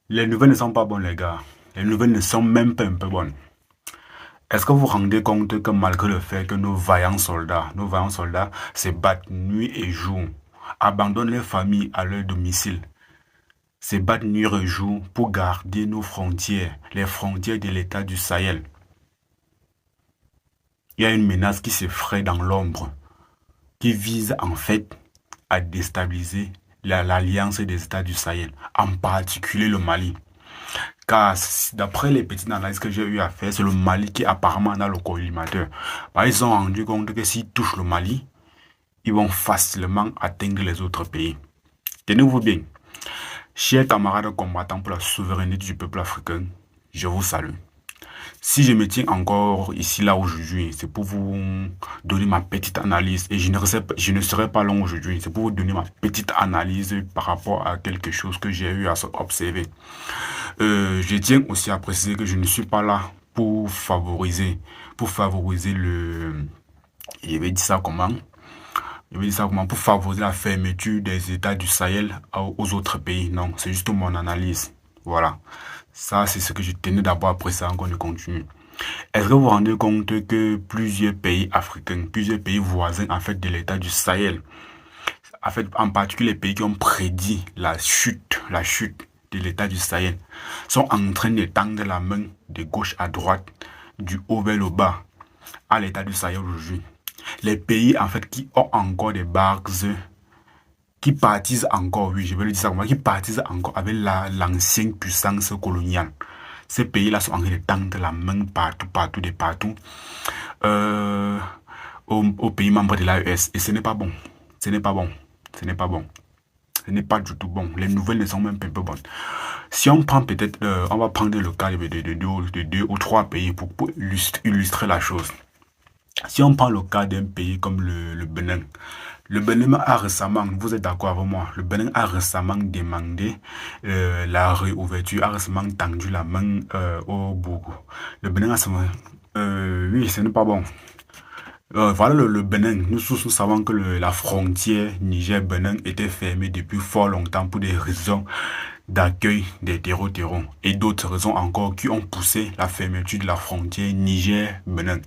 Les nouvelles ne sont pas bonnes, les gars. Les nouvelles ne sont même pas un peu bonnes. Est-ce que vous vous rendez compte que malgré le fait que nos vaillants soldats se battent nuit et jour, abandonnent les familles à leur domicile, se battent nuit et jour pour garder nos frontières, les frontières de l'État du Sahel. Il y a une menace qui s'effraie dans l'ombre, qui vise en fait à déstabiliser l'alliance des États du Sahel, en particulier le Mali. Car d'après les petites analyses que j'ai eu à faire, c'est le Mali qui est apparemment dans le collimateur. Ils se sont rendus compte que s'ils touchent le Mali, ils vont facilement atteindre les autres pays. Tenez-vous bien. Chers camarades combattants pour la souveraineté du peuple africain, je vous salue. Si je me tiens encore ici, là, aujourd'hui, c'est pour vous donner ma petite analyse. Et je ne serai pas long aujourd'hui. C'est pour vous donner ma petite analyse par rapport à quelque chose que j'ai eu à observer. Je tiens aussi à préciser que je ne suis pas là pour favoriser le, je vais dire ça comment? Je vais dire ça comment? Pour favoriser la fermeture des États du Sahel aux autres pays. Non, c'est juste mon analyse. Voilà. Ça, c'est ce que je tenais d'abord après ça, encore ne continue. Est-ce que vous vous rendez compte que plusieurs pays africains, plusieurs pays voisins, en fait, de l'État du Sahel, en fait, en particulier les pays qui ont prédit la chute de l'État du Sahel, sont en train de tendre la main de gauche à droite, du haut vers le bas, à l'État du Sahel aujourd'hui. Les pays, en fait, qui ont encore des bases, qui partisent encore, oui, je vais le dire ça comme ça, qui partisent encore avec l'ancienne puissance coloniale. Ces pays-là sont en train de tendre la main partout, partout, de partout, euh, aux pays membres de l'AES. Et ce n'est pas bon. Ce n'est pas bon. Ce n'est pas bon. Ce n'est pas du tout bon. Les nouvelles ne sont même pas un peu bonnes. Si on prend peut-être, on va prendre le cas de deux ou trois pays pour illustrer la chose. Si on prend le cas d'un pays comme le Bénin, le Bénin a récemment, vous êtes d'accord avec moi, le Bénin a récemment demandé la réouverture, a récemment tendu la main au Bourg. Le Bénin a récemment... oui, ce n'est pas bon. Voilà le Bénin. Nous tous nous savons que la frontière Niger-Bénin était fermée depuis fort longtemps pour des raisons d'accueil des terreaux et d'autres raisons encore qui ont poussé la fermeture de la frontière Niger-Bénin.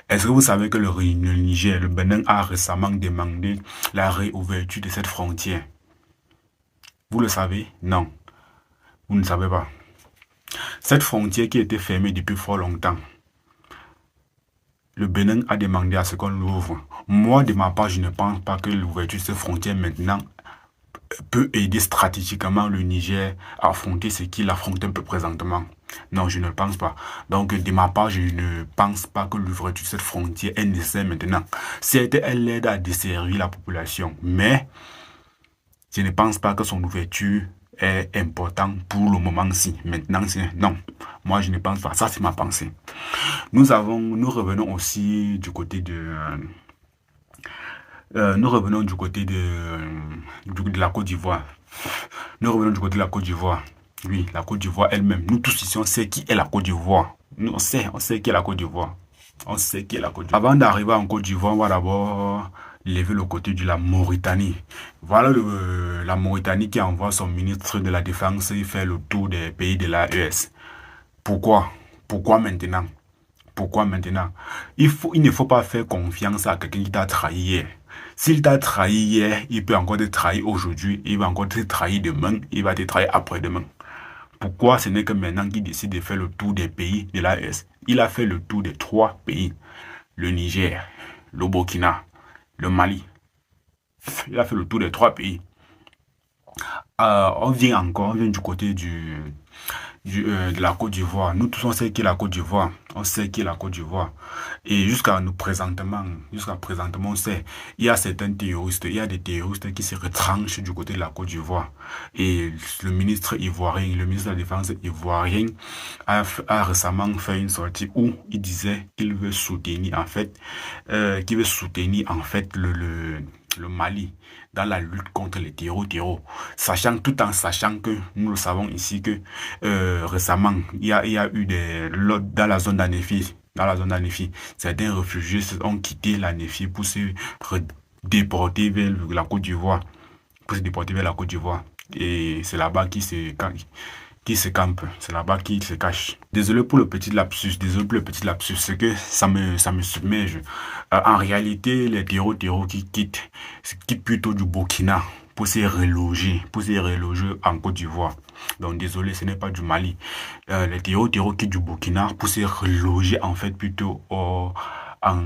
Est-ce que vous savez que le Niger, le Bénin a récemment demandé la réouverture de cette frontière? Vous le savez? Non, vous ne savez pas. Cette frontière qui était fermée depuis fort longtemps, le Bénin a demandé à ce qu'on l'ouvre. Moi, de ma part, je ne pense pas que l'ouverture de cette frontière maintenant peut aider stratégiquement le Niger à affronter ce qu'il affronte un peu présentement. Non, je ne le pense pas. Donc, de ma part, je ne pense pas que l'ouverture de cette frontière est nécessaire maintenant. Certes, elle aide à desservir la population, mais je ne pense pas que son ouverture est importante pour le moment-ci. Maintenant, non. Moi, je ne pense pas. Ça, c'est ma pensée. Nous revenons aussi du côté nous revenons du côté de la Côte d'Ivoire. Nous revenons du côté de la Côte d'Ivoire. Oui, la Côte d'Ivoire elle-même. Nous tous ici, on sait qui est la Côte d'Ivoire. Nous, on sait qui est la Côte d'Ivoire. On sait qui est la Côte d'Ivoire. Avant d'arriver en Côte d'Ivoire, on va d'abord lever le côté de la Mauritanie. Voilà la Mauritanie qui envoie son ministre de la Défense faire le tour des pays de l'AES. Pourquoi? Pourquoi maintenant? Pourquoi maintenant? Il ne faut pas faire confiance à quelqu'un qui t'a trahi hier. S'il t'a trahi hier, il peut encore te trahir aujourd'hui, il va encore te trahir demain, il va te trahir après-demain. Pourquoi ce n'est que maintenant qu'il décide de faire le tour des pays de l'AES? Il a fait le tour des trois pays. Le Niger, le Burkina, le Mali. Il a fait le tour des trois pays. On vient du côté de la Côte d'Ivoire. Nous tous, on sait qui est la Côte d'Ivoire. On sait qui est la Côte d'Ivoire. Et jusqu'à présentement, on sait, il y a certains terroristes, il y a des terroristes qui se retranchent du côté de la Côte d'Ivoire. Et le ministre ivoirien, le ministre de la Défense ivoirien a récemment fait une sortie où il disait qu'il veut soutenir, en fait, le Mali dans la lutte contre les terreaux, tout en sachant que nous le savons ici que récemment il y a eu dans la zone d'Anéfi, certains réfugiés ont quitté l'Anéfi pour se déporter vers la Côte d'Ivoire, et c'est là-bas qui se campe, c'est là-bas qu'il se cache. Désolé pour le petit lapsus, c'est que ça me submerge. En réalité, les terreaux qui quittent plutôt du Burkina pour se reloger en Côte d'Ivoire. Donc désolé, ce n'est pas du Mali. Les terreaux quittent du Burkina pour se reloger en fait plutôt en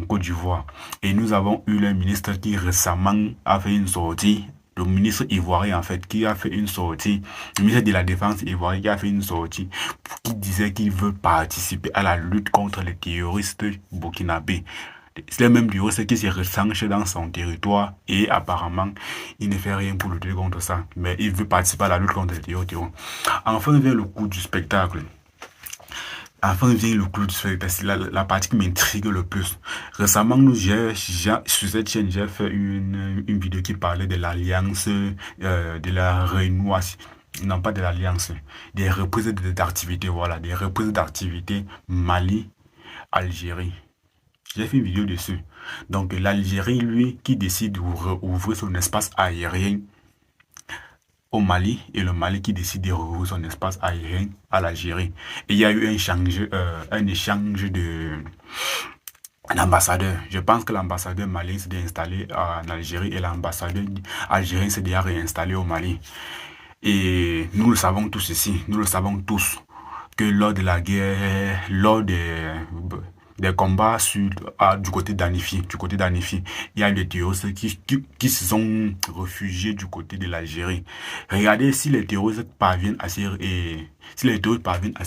Côte d'Ivoire. Et nous avons eu le ministre qui récemment a fait une sortie, le ministre ivoirien en fait, qui a fait une sortie, le ministre de la Défense ivoirien qui a fait une sortie, qui disait qu'il veut participer à la lutte contre les terroristes burkinabés. C'est le même terroriste qui se ressenche dans son territoire et apparemment, il ne fait rien pour lutter contre ça. Mais il veut participer à la lutte contre les terroristes. Enfin vient le coup du spectacle. Enfin vient le clou du spectacle, c'est la partie qui m'intrigue le plus. Récemment, sur cette chaîne, j'ai fait une vidéo qui parlait de l'alliance de la Réunion, non pas de l'alliance, des reprises d'activité, voilà, des reprises d'activité Mali-Algérie. J'ai fait une vidéo dessus. Donc l'Algérie, lui, qui décide d'ouvrir son espace aérien au Mali et le Mali qui décide de rouvrir son espace aérien à l'Algérie. Et il y a eu un échange de l'ambassadeur. Je pense que l'ambassadeur malien s'est installé en Algérie et l'ambassadeur algérien s'est déjà réinstallé au Mali. Et nous le savons tous ici, nous le savons tous, que lors de la guerre, lors des combats du côté d'Anifi, il y a des terroristes qui se sont réfugiés du côté de l'Algérie. Regardez si les terroristes parviennent à se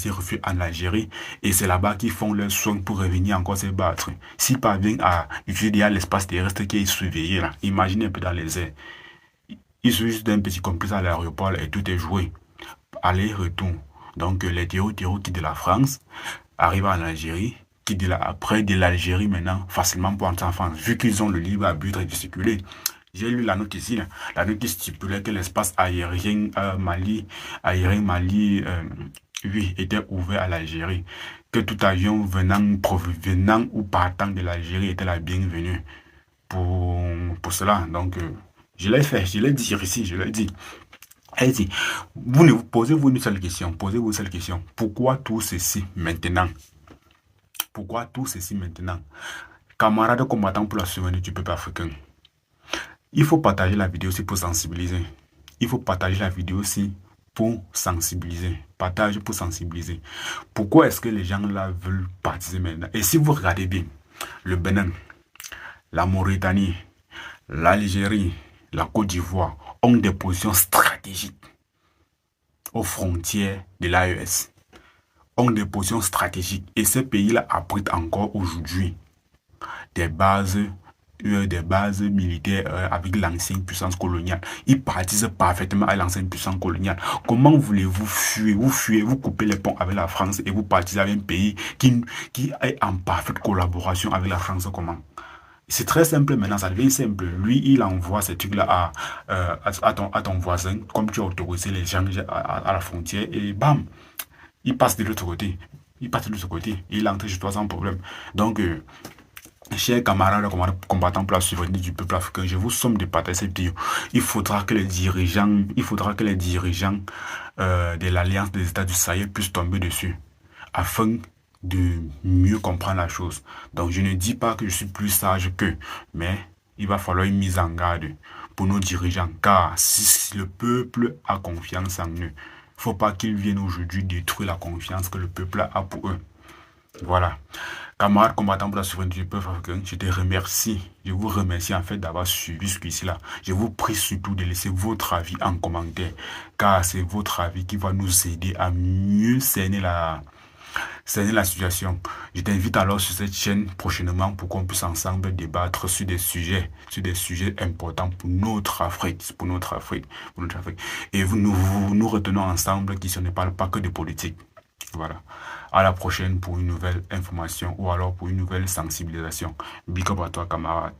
réfugier en Algérie, et c'est là-bas qu'ils font leurs soins pour revenir encore se battre. S'ils parviennent à utiliser déjà l'espace terrestre qui est surveillé là, imaginez un peu dans les airs. Il suffit juste d'un petit complice à l'aéroport et tout est joué. Aller-retour. Donc les terroristes qui de la France arrivent en Algérie, qui après de l'Algérie maintenant facilement pour entrer en France, vu qu'ils ont le libre arbitre de circuler. J'ai lu la note ici, là. La note qui stipulait que l'espace aérien Mali, oui, était ouvert à l'Algérie. Que tout avion venant ou partant de l'Algérie était la bienvenue pour cela. Donc, je l'ai fait, je l'ai dit ici, je l'ai dit. Allez-y, posez-vous une seule question, Pourquoi tout ceci maintenant? Pourquoi tout ceci maintenant? Camarades combattants pour la souveraineté du peuple africain, il faut partager la vidéo aussi pour sensibiliser. Partage pour sensibiliser. Pourquoi est-ce que les gens là veulent participer maintenant? Et si vous regardez bien, le Bénin, la Mauritanie, l'Algérie, la Côte d'Ivoire ont des positions stratégiques aux frontières de l'AES. Ont des positions stratégiques. Et ces pays-là abritent encore aujourd'hui des bases militaires avec l'ancienne puissance coloniale. Ils participent parfaitement à l'ancienne puissance coloniale. Comment voulez-vous fuir? Vous coupez les ponts avec la France et vous participez avec un pays qui est en parfaite collaboration avec la France. Comment? C'est très simple maintenant, ça devient simple. Lui, il envoie ces trucs-là à ton voisin, comme tu as autorisé les gens à la frontière, et bam, il passe de l'autre côté. Il entre chez toi sans problème. Donc, chers camarades combattants pour la souveraineté du peuple africain, je vous somme de partager cette vidéo. Il faudra que les dirigeants de l'Alliance des États du Sahel puissent tomber dessus, afin de mieux comprendre la chose. Donc je ne dis pas que je suis plus sage qu'eux, mais il va falloir une mise en garde pour nos dirigeants, car si le peuple a confiance en eux, il ne faut pas qu'ils viennent aujourd'hui détruire la confiance que le peuple a pour eux. Voilà. Camarades combattants pour la souveraineté du peuple africain, je te remercie. Je vous remercie en fait d'avoir suivi jusqu'ici là. Je vous prie surtout de laisser votre avis en commentaire, car c'est votre avis qui va nous aider à mieux cerner la situation. Je t'invite alors sur cette chaîne prochainement pour qu'on puisse ensemble débattre sur des sujets importants pour notre Afrique, Et nous retenons ensemble qu'ici on ne parle pas que de politique. Voilà. À la prochaine pour une nouvelle information ou alors pour une nouvelle sensibilisation. Big up à toi, camarade.